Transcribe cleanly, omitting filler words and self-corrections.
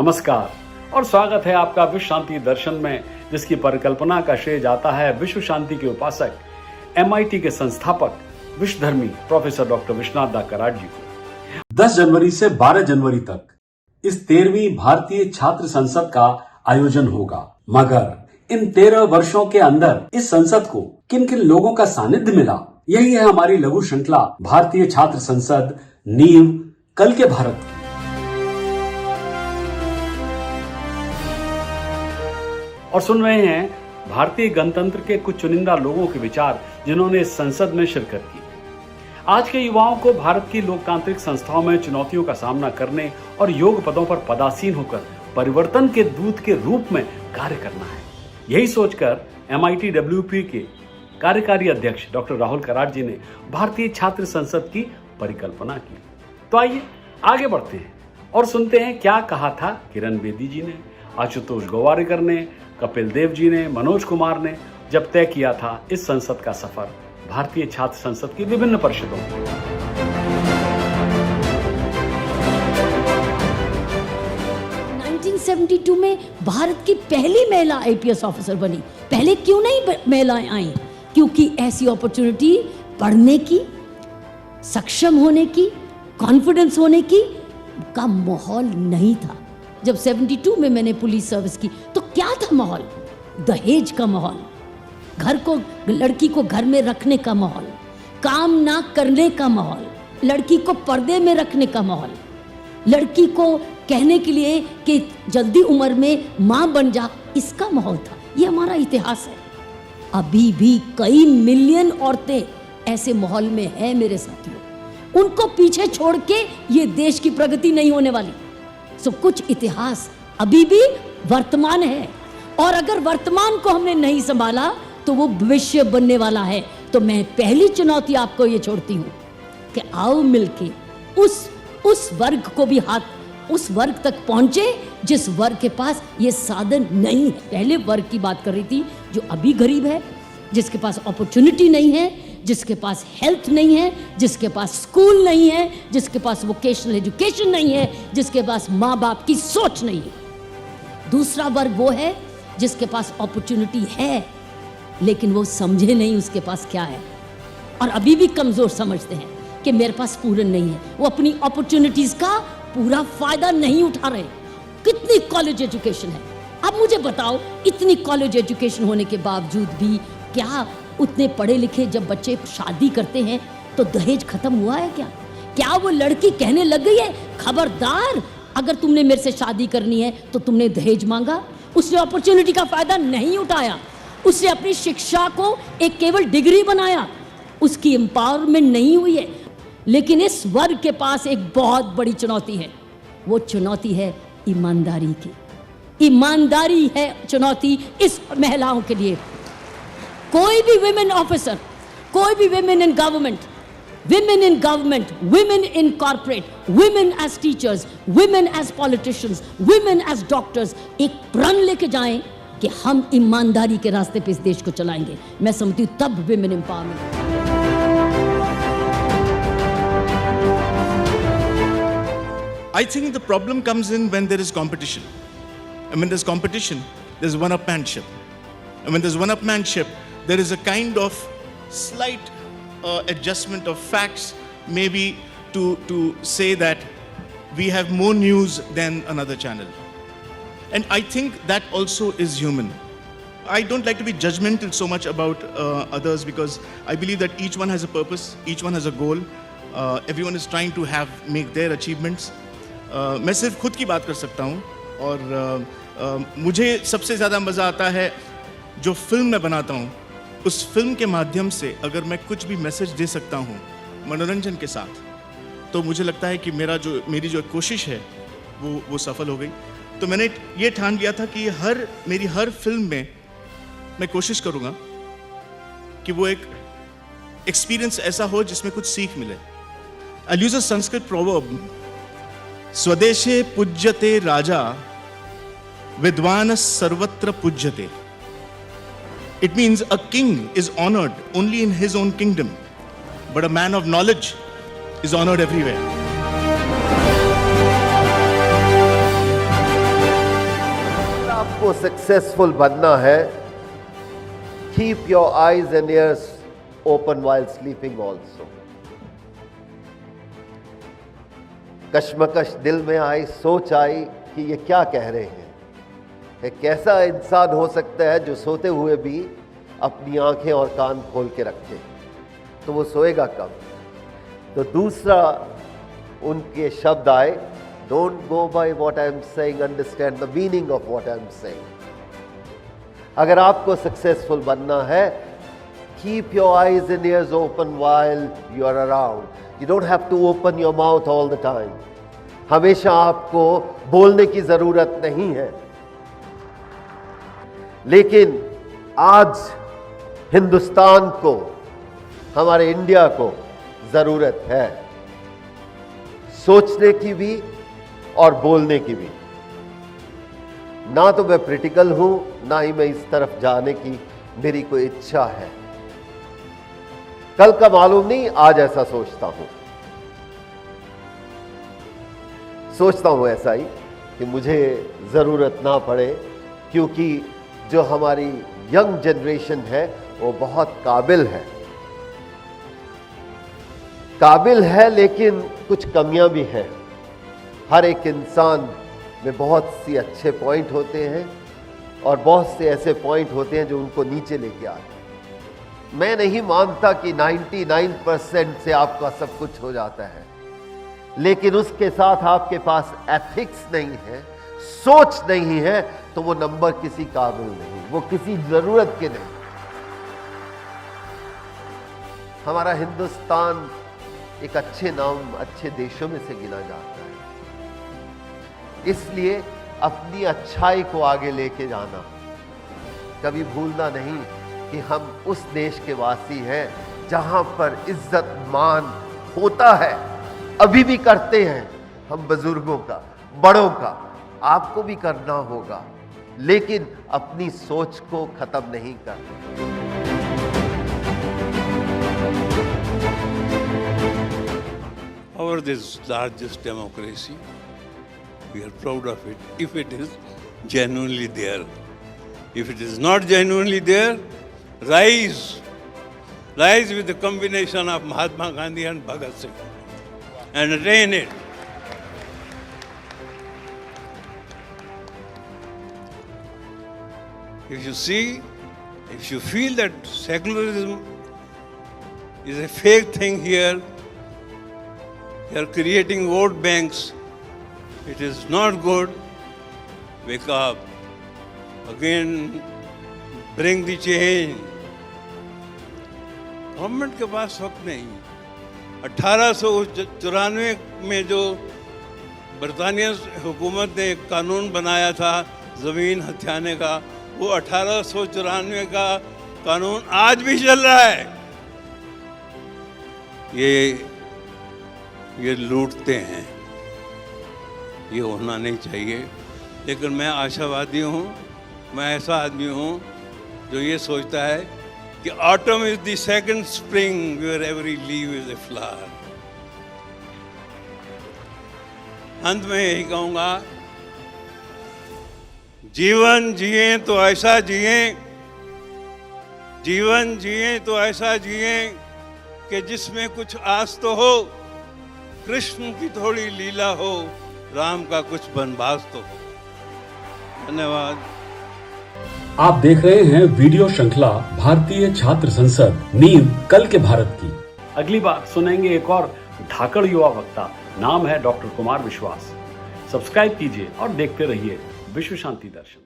नमस्कार और स्वागत है आपका विश्व शांति दर्शन में, जिसकी परिकल्पना का श्रेय जाता है विश्व शांति के उपासक MIT के संस्थापक विश्वधर्मी प्रोफेसर डॉक्टर विश्वनाथ दा कराड जी को। 10 जनवरी से 12 जनवरी तक इस 13वीं भारतीय छात्र संसद का आयोजन होगा, मगर इन 13 वर्षों के अंदर इस संसद को किन किन लोगों का सानिध्य मिला, यही है हमारी लघु श्रृंखला भारतीय छात्र संसद नींव कल के भारत की। और सुन रहे हैं भारतीय गणतंत्र के कुछ चुनिंदा लोगों के विचार, जिन्होंने इस संसद में शिरकत की। आज के युवाओं को भारत की लोकतांत्रिक संस्थाओं में चुनौतियों का सामना करने और योग्य पदों पर पदासीन होकर परिवर्तन के दूत के रूप में कार्य करना है। यही सोचकर MIT WP के कार्यकारी अध्यक्ष डॉक्टर राहुल कराड जी ने भारतीय छात्र संसद की परिकल्पना की। तो आइए आगे बढ़ते हैं और सुनते हैं क्या कहा था किरण बेदी जी ने, आशुतोष गोवारिकर ने, कपिल देव जी ने, मनोज कुमार ने, जब तय किया था इस संसद का सफर भारतीय छात्र संसद की विभिन्न परिषदों में। 1972 में भारत की पहली महिला IPS ऑफिसर बनी। पहले क्यों नहीं महिलाएं आई? क्योंकि ऐसी अपॉर्चुनिटी पढ़ने की, सक्षम होने की, कॉन्फिडेंस होने की का माहौल नहीं था। जब 72 में मैंने पुलिस सर्विस की तो क्या था माहौल? दहेज का माहौल, घर को लड़की को घर में रखने का माहौल, काम ना करने का माहौल, लड़की को पर्दे में रखने का माहौल, लड़की को कहने के लिए कि जल्दी उम्र में मां बन जा, इसका माहौल था। ये हमारा इतिहास है। अभी भी कई मिलियन औरतें ऐसे माहौल में हैं मेरे साथियों। उनको पीछे छोड़ के ये देश की प्रगति नहीं होने वाली। सब कुछ इतिहास अभी भी वर्तमान है, और अगर वर्तमान को हमने नहीं संभाला तो वो भविष्य बनने वाला है। तो मैं पहली चुनौती आपको ये छोड़ती हूँ कि आओ मिलके उस वर्ग को भी उस वर्ग तक पहुंचे जिस वर्ग के पास ये साधन नहीं है। पहले वर्ग की बात कर रही थी जो अभी गरीब है, जिसके पास अपॉर्चुनिटी नहीं है, जिसके पास हेल्थ नहीं है, जिसके पास स्कूल नहीं है, जिसके पास वोकेशनल एजुकेशन नहीं है, जिसके पास माँ बाप की सोच नहीं है। दूसरा वर्ग वो है जिसके पास अपॉर्चुनिटी है लेकिन वो समझे नहीं उसके पास क्या है, और अभी भी कमजोर समझते हैं कि मेरे पास पूरन नहीं है। वो अपनी अपॉर्चुनिटीज का पूरा फायदा नहीं उठा रहे। कितनी कॉलेज एजुकेशन है, अब मुझे बताओ, इतनी कॉलेज एजुकेशन होने के बावजूद भी क्या उतने पढ़े लिखे जब बच्चे शादी करते हैं तो दहेज खत्म हुआ है क्या? क्या वो लड़की कहने लग गई है खबरदार अगर तुमने मेरे से शादी करनी है तो तुमने दहेज मांगा? उसने अपॉर्चुनिटी का फायदा नहीं उठाया। उसने अपनी शिक्षा को एक केवल डिग्री बनाया, उसकी एम्पावरमेंट नहीं हुई है। लेकिन इस वर्ग के पास एक बहुत बड़ी चुनौती है। वो चुनौती है ईमानदारी की। ईमानदारी है चुनौती इस महिलाओं के लिए। कोई भी विमेन ऑफिसर, कोई भी women in government, women in corporate, women as teachers, women as politicians, women as doctors, एक प्रण लेके जाएं कि हम ईमानदारी के रास्ते पे इस देश को चलाएंगे। मैं समझती हूँ तब women empowerment. I think the problem comes in when there is competition. And when there's competition, there's one-upmanship. And when there's one-upmanship, there is a kind of slight adjustment of facts, maybe to say that we have more news than another channel. And I think that also is human. I don't like to be judgmental so much about others, because I believe that each one has a purpose, each one has a goal. Everyone is trying to make their achievements. मैं सिर्फ खुद की बात कर सकता हूँ, और मुझे सबसे ज़्यादा मज़ा आता है जो फिल्म मैं बनाता हूँ। उस फिल्म के माध्यम से अगर मैं कुछ भी मैसेज दे सकता हूँ मनोरंजन के साथ, तो मुझे लगता है कि मेरी जो कोशिश है वो सफल हो गई। तो मैंने ये ठान लिया था कि मेरी हर फिल्म में मैं कोशिश करूँगा कि वो एक एक्सपीरियंस ऐसा हो जिसमें कुछ सीख मिले। I'll use a Sanskrit proverb, स्वदेशे पूज्यते राजा विद्वान सर्वत्र पूज्यते. It means a king is honored only in his own kingdom, but a man of knowledge is honored everywhere. आपको सक्सेसफुल बनना है, keep your eyes and ears open while sleeping also. कश्मकश दिल में आई, सोच आई कि ये क्या कह रहे हैं। एक कैसा इंसान हो सकता है जो सोते हुए भी अपनी आंखें और कान खोल के रखे, तो वो सोएगा कब। तो दूसरा उनके शब्द आए, don't go by what I am saying, understand the meaning of what I am saying. अगर आपको सक्सेसफुल बनना है, keep your eyes and ears open while you are around. You don't have to open your mouth all the time. हमेशा आपको बोलने की जरूरत नहीं है, लेकिन आज हिंदुस्तान को, हमारे इंडिया को जरूरत है सोचने की भी और बोलने की भी। ना तो मैं क्रिटिकल हूं, ना ही मैं इस तरफ जाने की मेरी कोई इच्छा है। कल का मालूम नहीं, आज ऐसा सोचता हूं ऐसा ही कि मुझे जरूरत ना पड़े, क्योंकि जो हमारी यंग जनरेशन है वो बहुत काबिल है, लेकिन कुछ कमियां भी हैं। हर एक इंसान में बहुत सी अच्छे पॉइंट होते हैं और बहुत से ऐसे पॉइंट होते हैं जो उनको नीचे लेके आते हैं। मैं नहीं मानता कि 99% से आपका सब कुछ हो जाता है, लेकिन उसके साथ आपके पास एथिक्स नहीं है, सोच नहीं है, तो वो नंबर किसी काबिल नहीं, वो किसी जरूरत के नहीं। हमारा हिंदुस्तान एक अच्छे नाम, अच्छे देशों में से गिना जाता है। इसलिए अपनी अच्छाई को आगे लेके जाना, कभी भूलना नहीं कि हम उस देश के वासी हैं जहां पर इज्जत मान होता है, अभी भी करते हैं हम बुजुर्गों का, बड़ों का। आपको भी करना होगा, लेकिन अपनी सोच को खत्म नहीं करना। Our this largest democracy, we are proud of it if it is genuinely there. If it is not genuinely there, rise with the combination of Mahatma Gandhi and Bhagat Singh and attain it. If you feel that secularism is a fake thing here, they are creating vote banks, it is not good. Wake up. Again, bring the change. Government के पास वक्त नहीं। 1894 में जो बरतानिया हुकूमत ने एक कानून बनाया था ज़मीन हथियाने का, वो 1894 का कानून आज भी चल रहा है। ये लूटते हैं, ये होना नहीं चाहिए। लेकिन मैं आशावादी हूँ, मैं ऐसा आदमी हूँ जो ये सोचता है कि autumn is the second spring where every leaf is a flower. अंत में यही कहूँगा, जीवन जिए तो ऐसा जिए, जीवन जिए तो ऐसा जिए कि जिसमें कुछ आस तो हो, कृष्ण की थोड़ी लीला हो, राम का कुछ बनवास तो हो। धन्यवाद। आप देख रहे हैं वीडियो श्रृंखला भारतीय छात्र संसद नींव कल के भारत की। अगली बार सुनेंगे एक और धाकड़ युवा वक्ता, नाम है डॉक्टर कुमार विश्वास। सब्सक्राइब कीजिए और देखते रहिए विश्व शांति दर्शन।